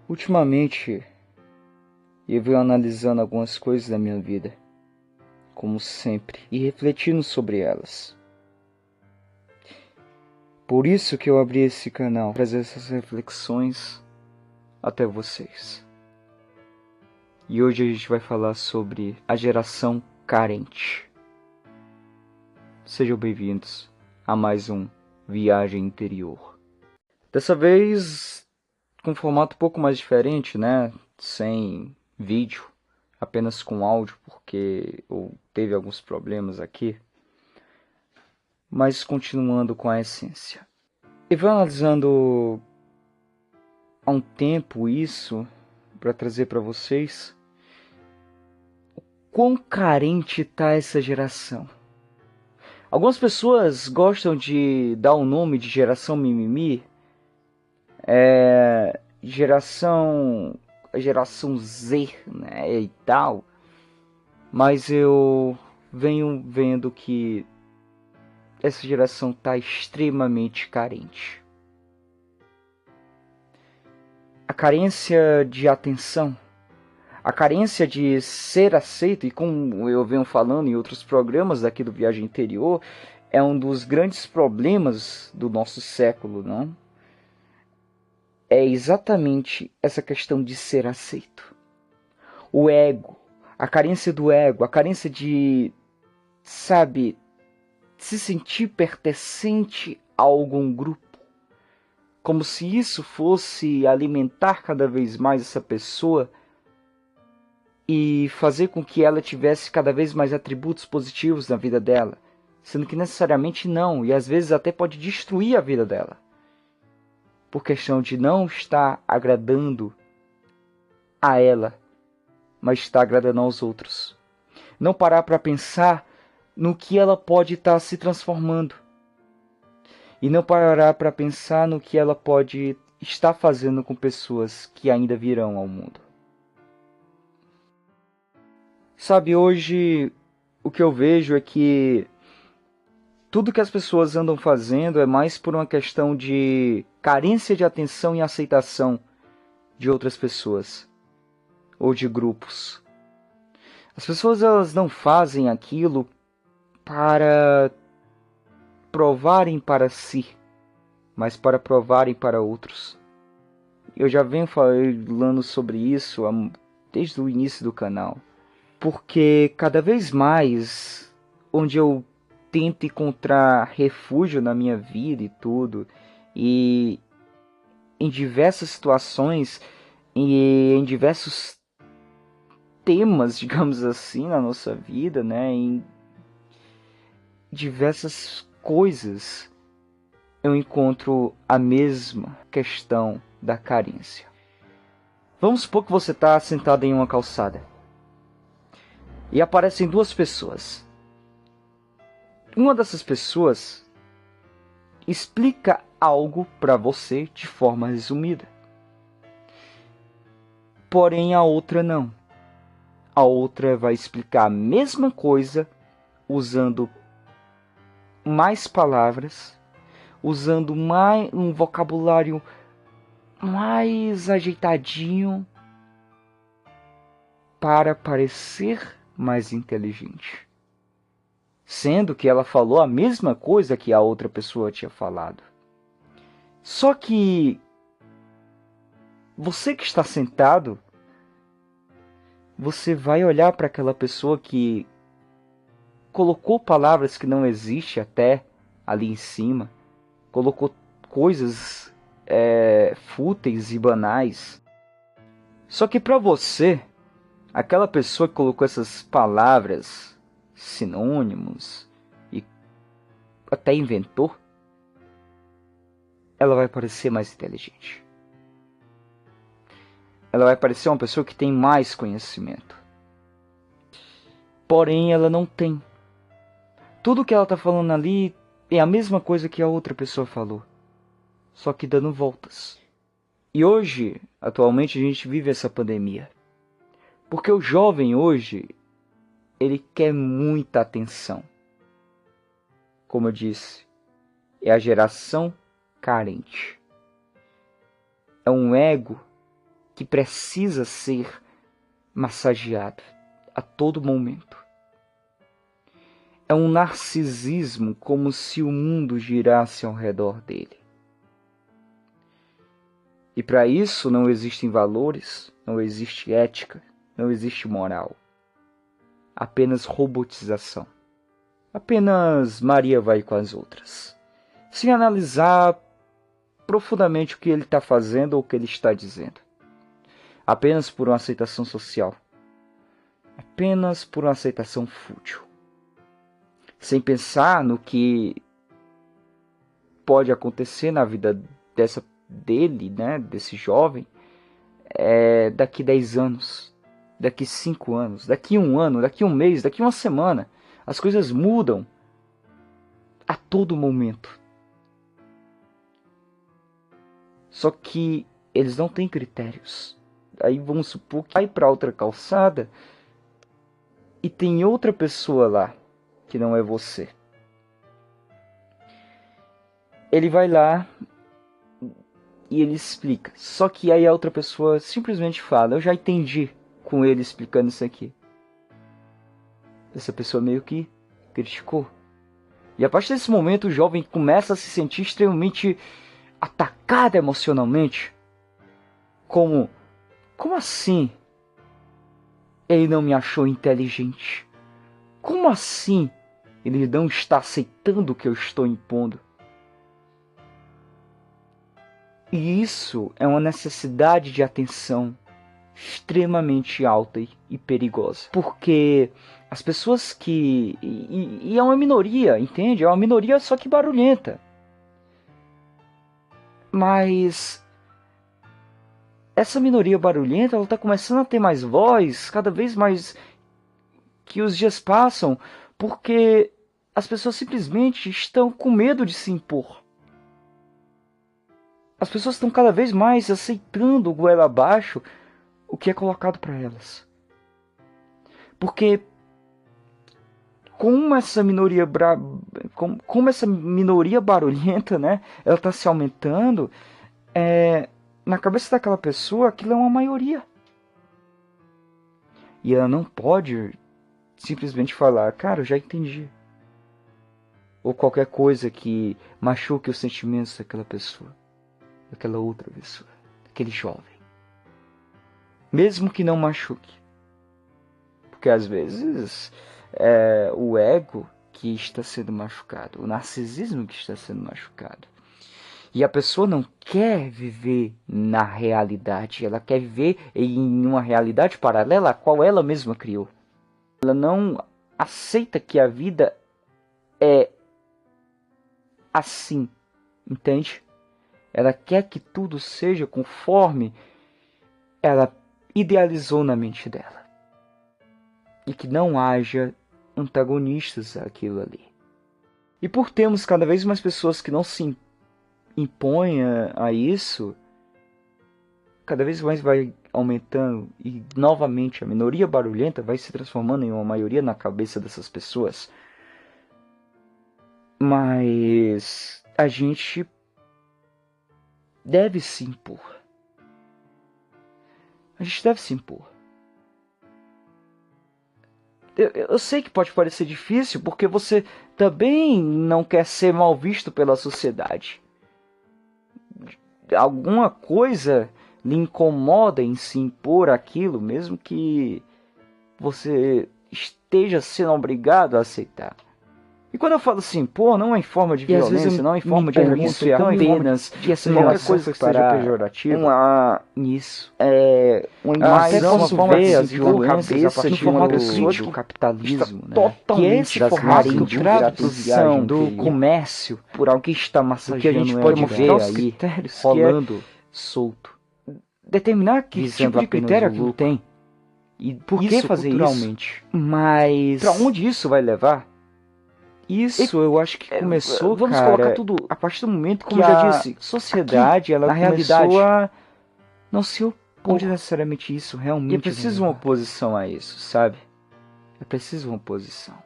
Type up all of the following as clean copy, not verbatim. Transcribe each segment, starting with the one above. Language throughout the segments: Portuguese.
Ultimamente, eu venho analisando algumas coisas da minha vida, como sempre, e refletindo sobre elas. Por isso que eu abri esse canal, para trazer essas reflexões até vocês. E hoje a gente vai falar sobre a geração carente. Sejam bem-vindos a mais um Viagem Interior. Dessa vez com um formato um pouco mais diferente, né? Sem vídeo, apenas com áudio, porque eu teve alguns problemas aqui. Mas continuando com a essência. Eu vou analisando há um tempo isso para trazer para vocês o quão carente está essa geração. Algumas pessoas gostam de dar o nome de geração mimimi, geração Z, né, e tal. Mas eu venho vendo que essa geração está extremamente carente. A carência de atenção, a carência de ser aceito, e como eu venho falando em outros programas daqui do Viagem Interior, é um dos grandes problemas do nosso século, não? É exatamente essa questão de ser aceito. O ego, a carência do ego, a carência de, sabe, se sentir pertencente a algum grupo. Como se isso fosse alimentar cada vez mais essa pessoa e fazer com que ela tivesse cada vez mais atributos positivos na vida dela. Sendo que necessariamente não, e às vezes até pode destruir a vida dela. Por questão de não estar agradando a ela, mas estar agradando aos outros. Não parar para pensar no que ela pode estar se transformando. E não parar para pensar no que ela pode estar fazendo com pessoas que ainda virão ao mundo. Sabe, hoje o que eu vejo é que tudo que as pessoas andam fazendo é mais por uma questão de carência de atenção e aceitação de outras pessoas ou de grupos. As pessoas elas não fazem aquilo para provarem para si, mas para provarem para outros. Eu já venho falando sobre isso desde o início do canal, porque cada vez mais onde eu tento encontrar refúgio na minha vida e tudo, e em diversas situações e em diversos temas, digamos assim, na nossa vida, né, em diversas coisas, eu encontro a mesma questão da carência. Vamos supor que você está sentado em uma calçada e aparecem duas pessoas. Uma dessas pessoas explica algo para você de forma resumida. Porém, a outra não. A outra vai explicar a mesma coisa usando mais palavras, usando um vocabulário mais ajeitadinho para parecer mais inteligente. Sendo que ela falou a mesma coisa que a outra pessoa tinha falado. Só que você que está sentado, você vai olhar para aquela pessoa que colocou palavras que não existem até ali em cima, colocou coisas fúteis e banais. Só que para você, aquela pessoa que colocou essas palavras, sinônimos e até inventou, ela vai parecer mais inteligente. Ela vai parecer uma pessoa que tem mais conhecimento. Porém, ela não tem. Tudo que ela está falando ali é a mesma coisa que a outra pessoa falou, só que dando voltas. E hoje, atualmente, a gente vive essa pandemia. Porque o jovem hoje, ele quer muita atenção. Como eu disse, é a geração carente. É um ego que precisa ser massageado a todo momento. É um narcisismo como se o mundo girasse ao redor dele. E para isso não existem valores, não existe ética, não existe moral. Apenas robotização. Apenas Maria vai com as outras. Sem analisar profundamente o que ele está fazendo ou o que ele está dizendo. Apenas por uma aceitação social. Apenas por uma aceitação fútil. Sem pensar no que pode acontecer na vida dele, né, desse jovem, daqui 10 anos, daqui 5 anos, daqui 1 ano, daqui 1 mês, daqui 1 semana. As coisas mudam a todo momento. Só que eles não têm critérios. Aí vamos supor que vai para outra calçada e tem outra pessoa lá que não é você. Ele vai lá e ele explica. Só que aí a outra pessoa simplesmente fala: eu já entendi com ele explicando isso aqui. Essa pessoa meio que criticou. E a partir desse momento o jovem começa a se sentir extremamente atacado emocionalmente. Como assim ele não me achou inteligente? Como assim ele não está aceitando o que eu estou impondo? E isso é uma necessidade de atenção extremamente alta e perigosa. Porque as pessoas que... E é uma minoria, entende? É uma minoria só que barulhenta. Mas essa minoria barulhenta, ela está começando a ter mais voz, cada vez mais que os dias passam, porque as pessoas simplesmente estão com medo de se impor. As pessoas estão cada vez mais aceitando goela abaixo o que é colocado para elas. Porque como essa minoria barulhenta, né, ela está se aumentando, na cabeça daquela pessoa aquilo é uma maioria. E ela não pode simplesmente falar: cara, eu já entendi. Ou qualquer coisa que machuque os sentimentos daquela pessoa, daquela outra pessoa, daquele jovem. Mesmo que não machuque. Porque às vezes é o ego que está sendo machucado, o narcisismo que está sendo machucado. E a pessoa não quer viver na realidade, ela quer viver em uma realidade paralela a qual ela mesma criou. Ela não aceita que a vida é assim, entende? Ela quer que tudo seja conforme ela idealizou na mente dela. E que não haja antagonistas àquilo ali. E por termos cada vez mais pessoas que não se impõem a isso, cada vez mais vai aumentando e novamente a minoria barulhenta vai se transformando em uma maioria na cabeça dessas pessoas. Mas a gente deve se impor. A gente deve se impor. Eu sei que pode parecer difícil porque você também não quer ser mal visto pela sociedade. Alguma coisa lhe incomoda em se impor aquilo, mesmo que você esteja sendo obrigado a aceitar. E quando eu falo se impor, não é em forma de violência, não é em forma de renúncia, é apenas qualquer coisa que seja pejorativa. Isso. Uma imagem, uma forma de as influências no formato do capitalismo, né? Que é esse formato que tradução do comércio por algo que está massageando, que a gente pode ver aí rolando solto. Determinar que tipo de critério aquilo tem. E por que fazer isso? Mas para onde isso vai levar? Isso eu acho que começou, vamos colocar tudo a partir do momento que, como eu já disse, sociedade, ela na realidade a não se opor necessariamente isso, realmente. E é preciso uma oposição a isso, sabe? É preciso uma oposição.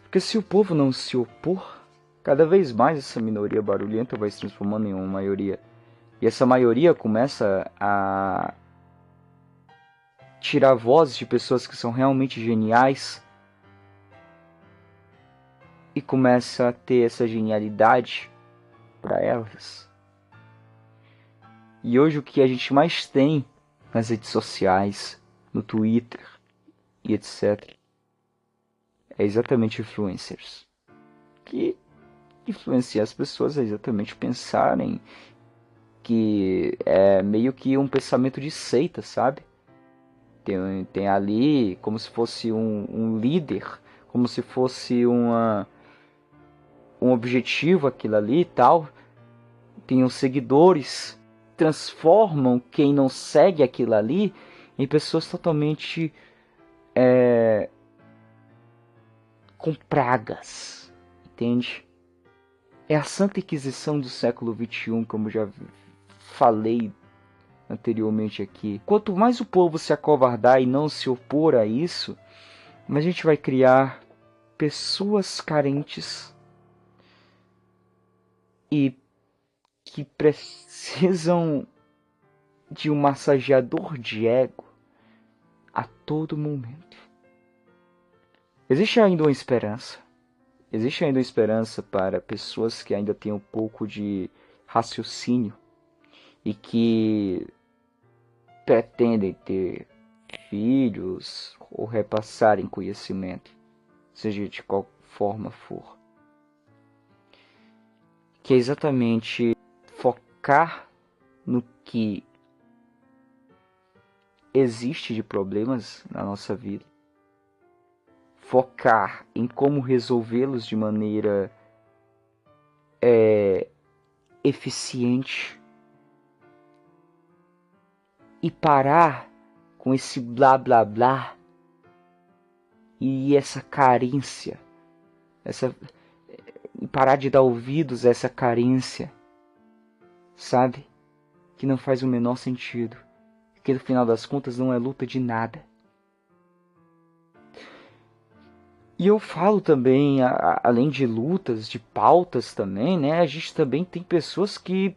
Porque se o povo não se opor, cada vez mais essa minoria barulhenta vai se transformando em uma maioria E essa maioria começa a tirar vozes de pessoas que são realmente geniais e começa a ter essa genialidade para elas. E hoje o que a gente mais tem nas redes sociais, no Twitter e etc. é exatamente influencers. Que influencia as pessoas a exatamente pensarem que é meio que um pensamento de seita, sabe? Tem ali como se fosse um líder, como se fosse um objetivo aquilo ali e tal. Tem os seguidores, transformam quem não segue aquilo ali em pessoas totalmente com pragas, entende? É a Santa Inquisição do século XXI, como já falei anteriormente aqui. Quanto mais o povo se acovardar e não se opor a isso, mais a gente vai criar pessoas carentes e que precisam de um massageador de ego a todo momento. Existe ainda uma esperança. Existe ainda uma esperança para pessoas que ainda têm um pouco de raciocínio e que pretendem ter filhos ou repassarem conhecimento, seja de qual forma for. Que é exatamente focar no que existe de problemas na nossa vida, focar em como resolvê-los de maneira eficiente e parar com esse blá blá blá e essa carência, e parar de dar ouvidos a essa carência, sabe? Que não faz o menor sentido, que no final das contas não é luta de nada. E eu falo também, além de lutas, de pautas também, né? A gente também tem pessoas que,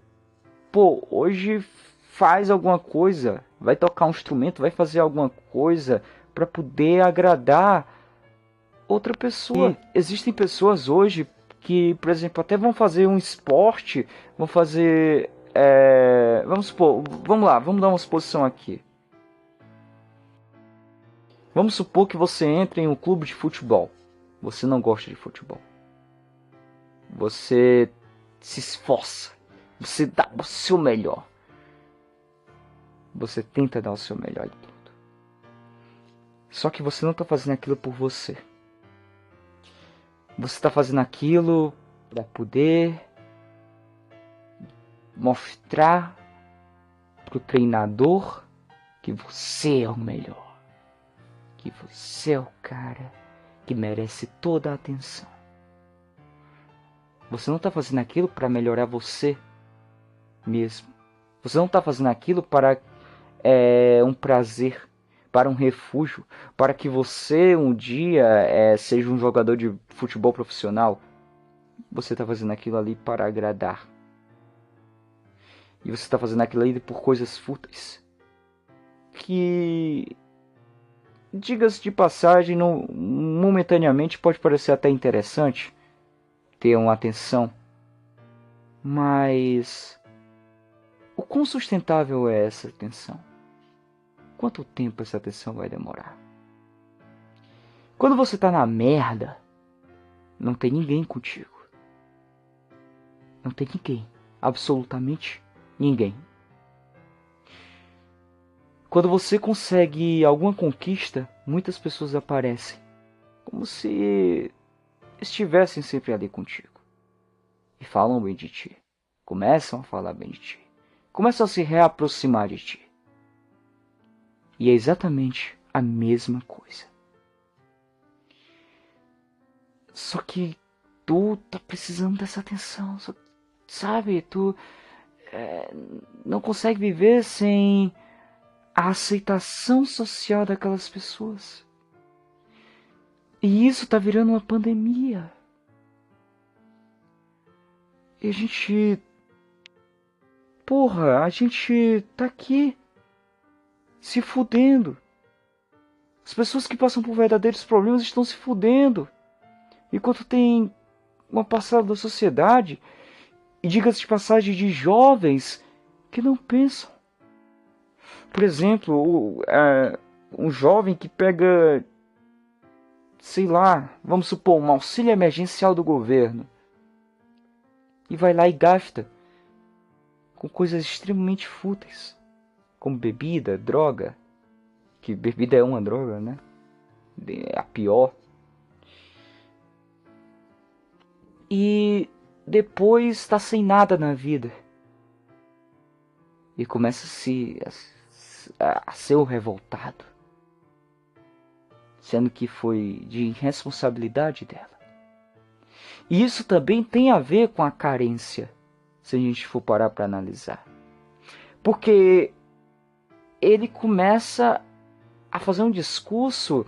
pô, hoje faz alguma coisa, vai tocar um instrumento, vai fazer alguma coisa para poder agradar outra pessoa. E existem pessoas hoje que, por exemplo, até vão fazer um esporte, vão fazer... vamos supor, vamos lá, vamos dar uma suposição aqui. Vamos supor que você entre em um clube de futebol. Você não gosta de futebol. Você se esforça. Você dá o seu melhor. Você tenta dar o seu melhor em tudo. Só que você não está fazendo aquilo por você. Você está fazendo aquilo para poder mostrar para o treinador que você é o melhor. Que você é o cara que merece toda a atenção. Você não está fazendo aquilo para melhorar você mesmo. Você não está fazendo aquilo para um prazer, para um refúgio, para que você um dia seja um jogador de futebol profissional. Você está fazendo aquilo ali para agradar. E você está fazendo aquilo ali por coisas fúteis. Que, diga-se de passagem, momentaneamente pode parecer até interessante ter uma atenção. Mas o quão sustentável é essa atenção? Quanto tempo essa atenção vai demorar? Quando você tá na merda, não tem ninguém contigo. Não tem ninguém. Absolutamente ninguém. Quando você consegue alguma conquista, muitas pessoas aparecem. Como se estivessem sempre ali contigo. E falam bem de ti. Começam a falar bem de ti. Começam a se reaproximar de ti. E é exatamente a mesma coisa. Só que tu tá precisando dessa atenção, sabe? Tu não consegue viver sem a aceitação social daquelas pessoas. E isso tá virando uma pandemia. E a gente... porra, a gente tá aqui se fudendo. As pessoas que passam por verdadeiros problemas estão se fudendo. Enquanto tem uma parcela da sociedade, e diga-se de passagem, de jovens que não pensam. Por exemplo, um jovem que pega, sei lá, vamos supor, um auxílio emergencial do governo e vai lá e gasta com coisas extremamente fúteis, como bebida, droga, que bebida é uma droga, né? É a pior. E depois está sem nada na vida e começa a ser o revoltado, sendo que foi de irresponsabilidade dela. E isso também tem a ver com a carência, se a gente for parar para analisar. Porque ele começa a fazer um discurso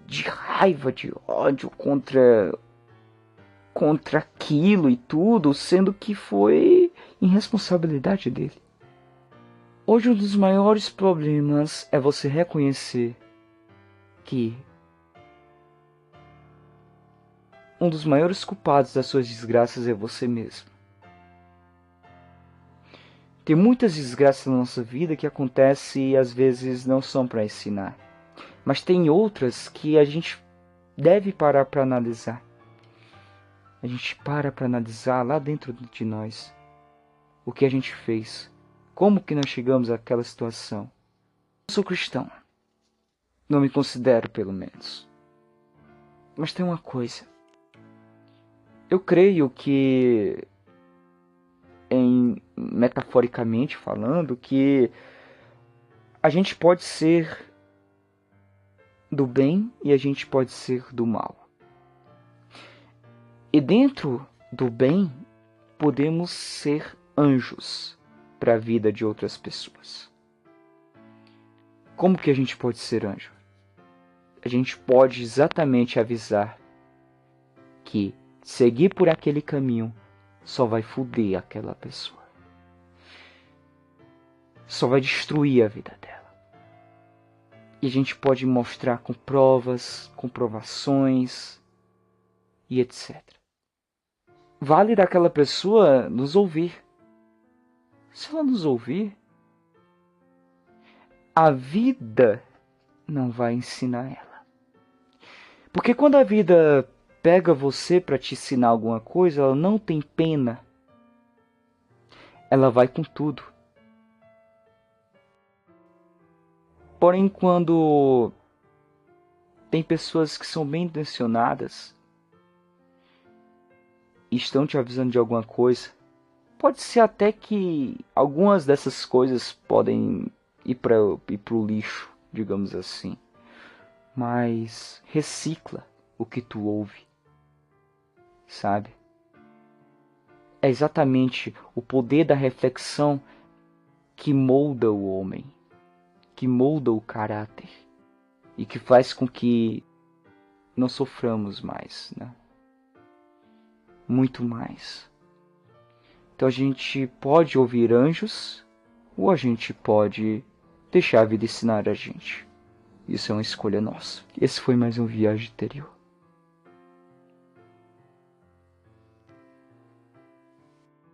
de raiva, de ódio contra aquilo e tudo, sendo que foi irresponsabilidade dele. Hoje um dos maiores problemas é você reconhecer que um dos maiores culpados das suas desgraças é você mesmo. Tem muitas desgraças na nossa vida que acontecem e às vezes não são para ensinar. Mas tem outras que a gente deve parar para analisar. A gente para analisar lá dentro de nós o que a gente fez. Como que nós chegamos àquela situação. Eu sou cristão. Não me considero, pelo menos. Mas tem uma coisa. Eu creio que, metaforicamente falando, que a gente pode ser do bem e a gente pode ser do mal. E dentro do bem, podemos ser anjos para a vida de outras pessoas. Como que a gente pode ser anjo? A gente pode exatamente avisar que seguir por aquele caminho só vai foder aquela pessoa. Só vai destruir a vida dela. E a gente pode mostrar com provas, comprovações e etc. Vale daquela pessoa nos ouvir. Se ela nos ouvir, a vida não vai ensinar ela. Porque quando a vida pega você para te ensinar alguma coisa, ela não tem pena. Ela vai com tudo. Porém, quando tem pessoas que são bem intencionadas e estão te avisando de alguma coisa, pode ser até que algumas dessas coisas podem ir para o lixo, digamos assim. Mas recicla o que tu ouve, sabe? É exatamente o poder da reflexão que molda o homem, que molda o caráter e que faz com que não soframos mais, né? Muito mais. Então a gente pode ouvir anjos ou a gente pode deixar a vida ensinar a gente. Isso é uma escolha nossa. Esse foi mais um Viagem Interior.